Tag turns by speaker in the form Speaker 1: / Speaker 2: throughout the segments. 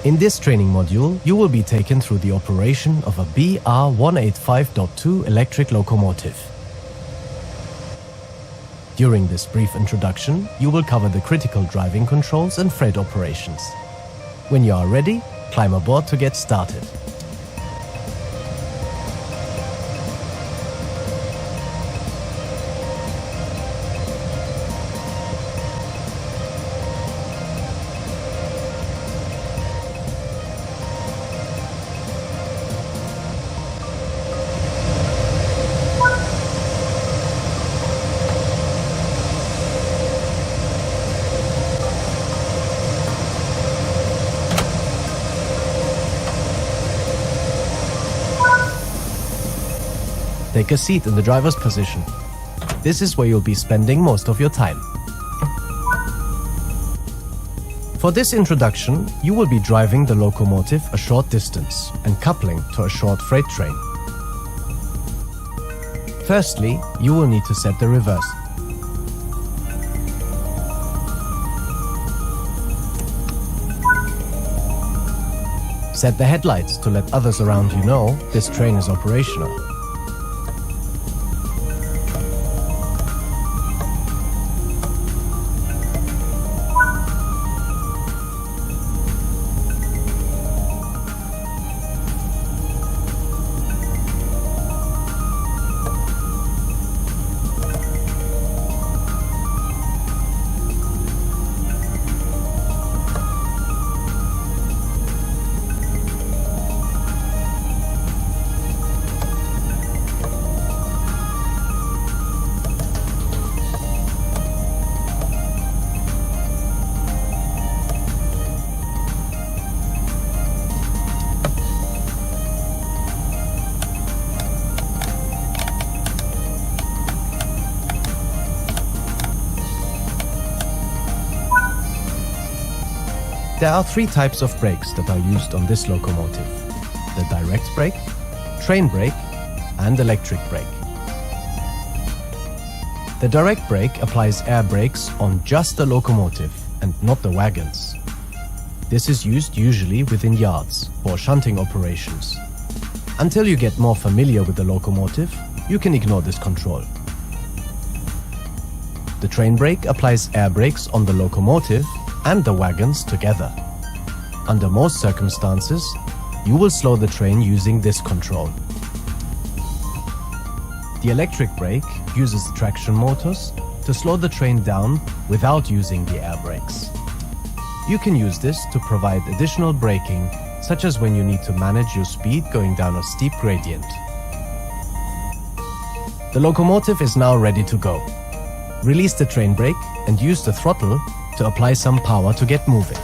Speaker 1: In this training module, you will be taken through the operation of a BR185.2 electric locomotive. During this brief introduction, you will cover the critical driving controls and freight operations. When you are ready, climb aboard to get started. Take a seat in the driver's position. This is where you'll be spending most of your time. For this introduction, you will be driving the locomotive a short distance and coupling to a short freight train. Firstly, you will need to set the reverse. Set the headlights to let others around you know this train is operational. There are three types of brakes that are used on this locomotive: the direct brake, train brake, and electric brake. The direct brake applies air brakes on just the locomotive and not the wagons. This is used usually within yards for shunting operations. Until you get more familiar with the locomotive, you can ignore this control. The train brake applies air brakes on the locomotive and the wagons together. Under most circumstances, you will slow the train using this control. The electric brake uses traction motors to slow the train down without using the air brakes. You can use this to provide additional braking, such as when you need to manage your speed going down a steep gradient. The locomotive is now ready to go. Release the train brake and use the throttle to apply some power to get moving.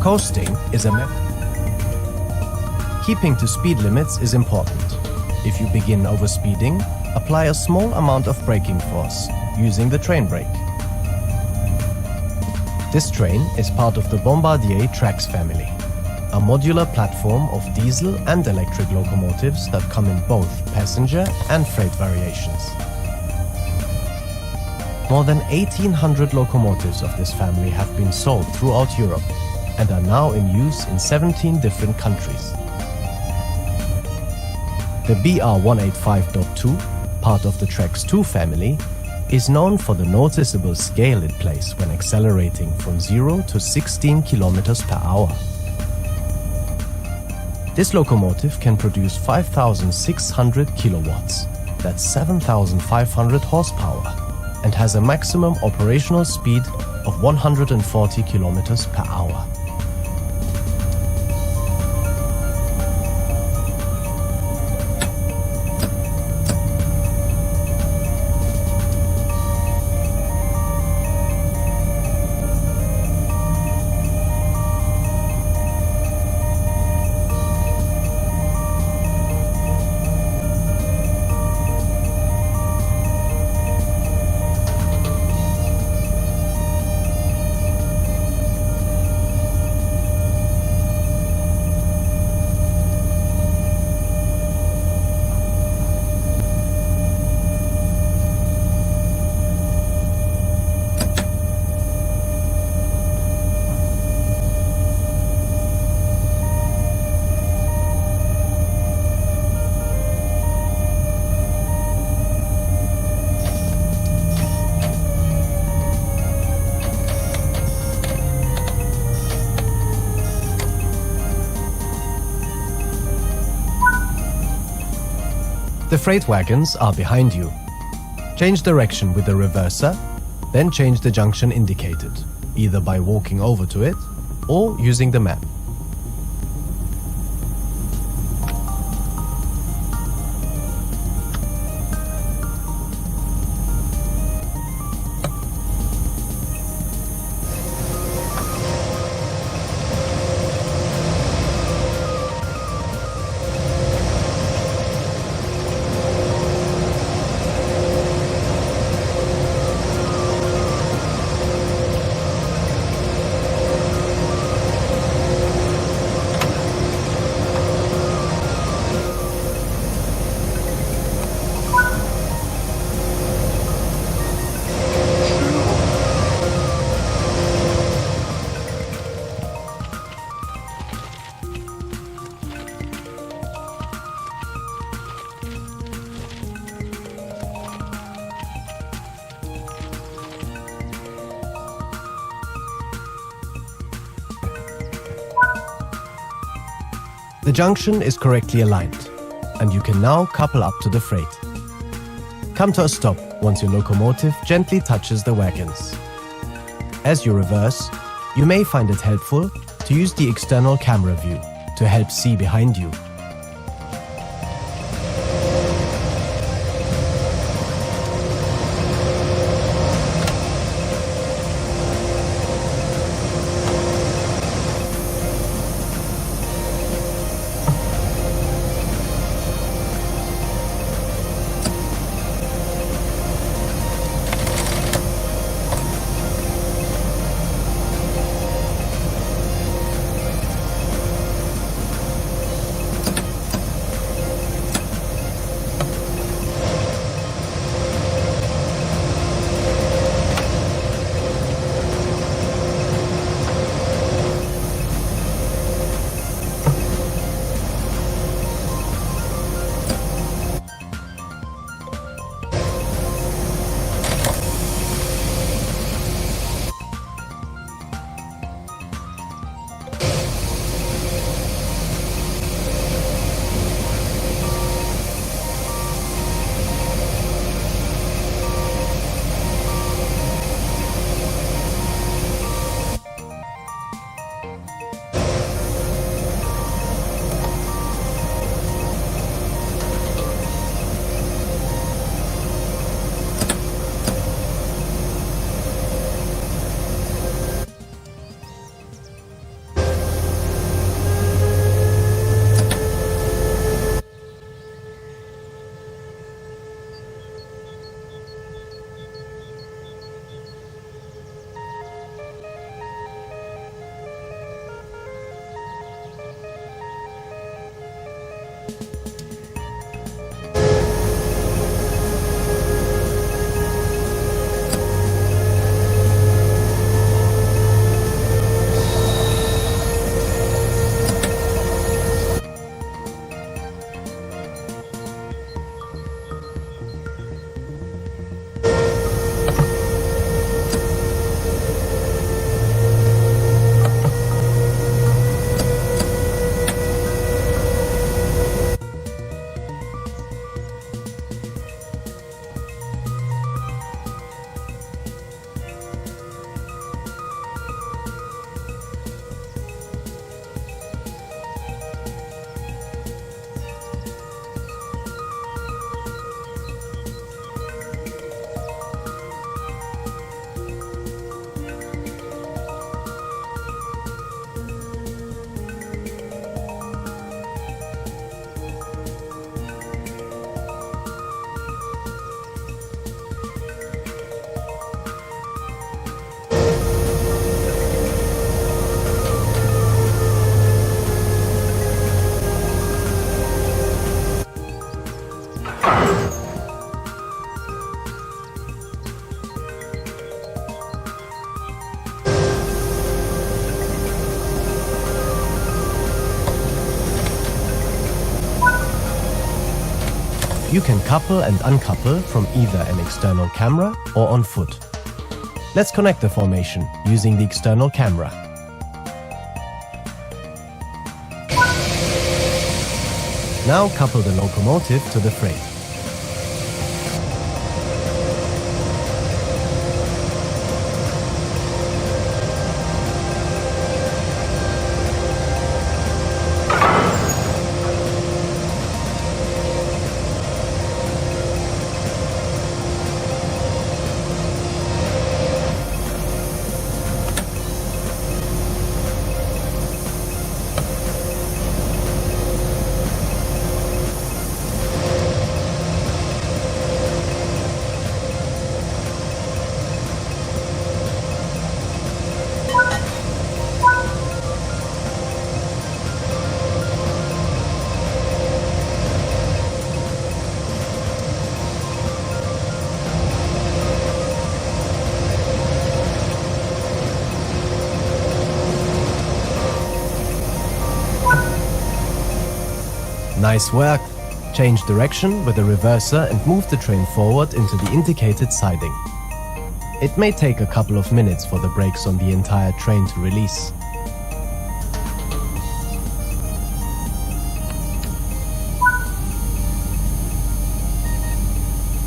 Speaker 1: Coasting is a method. Keeping to speed limits is important. If you begin overspeeding, apply a small amount of braking force using the train brake. This train is part of the Bombardier Trax family, a modular platform of diesel and electric locomotives that come in both passenger and freight variations. More than 1,800 locomotives of this family have been sold throughout Europe and are now in use in 17 different countries. The BR185.2, part of the Trax 2 family, is known for the noticeable scale it plays when accelerating from 0 to 16 km per hour. This locomotive can produce 5,600 kilowatts, that's 7,500 horsepower, and has a maximum operational speed of 140 km per hour. The freight wagons are behind you. Change direction with the reverser, then change the junction indicated, either by walking over to it or using the map. The junction is correctly aligned, and you can now couple up to the freight. Come to a stop once your locomotive gently touches the wagons. As you reverse, you may find it helpful to use the external camera view to help see behind you. You can couple and uncouple from either an external camera or on foot. Let's connect the formation using the external camera. Now couple the locomotive to the frame. Nice work! Change direction with the reverser and move the train forward into the indicated siding. It may take a couple of minutes for the brakes on the entire train to release.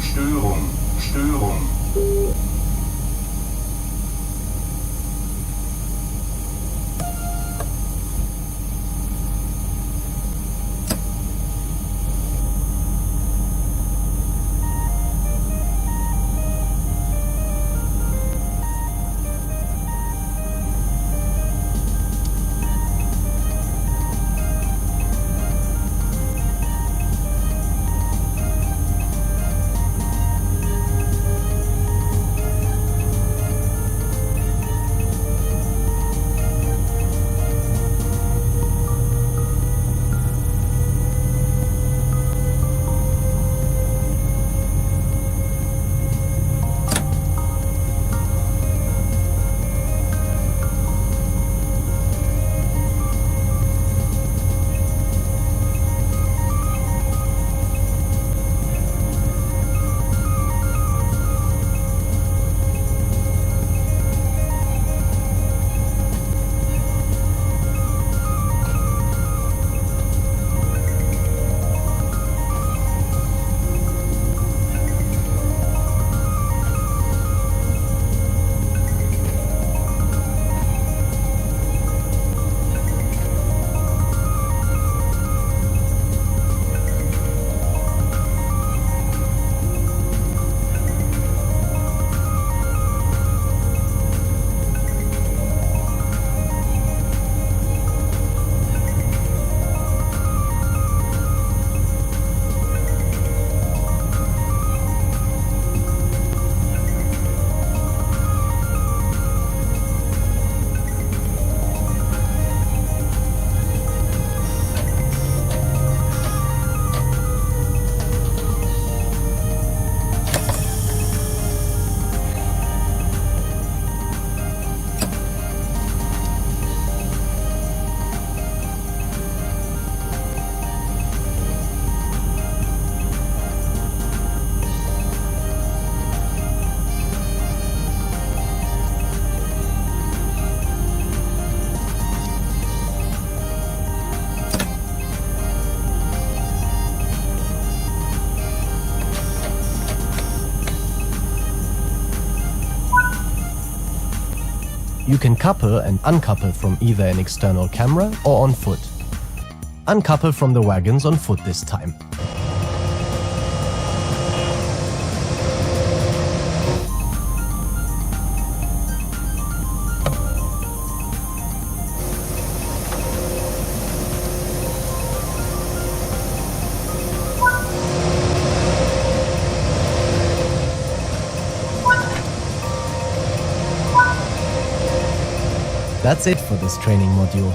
Speaker 2: Störung.
Speaker 1: You can couple and uncouple from either an external camera or on foot. Uncouple from the wagons on foot this time. That's it for this training module.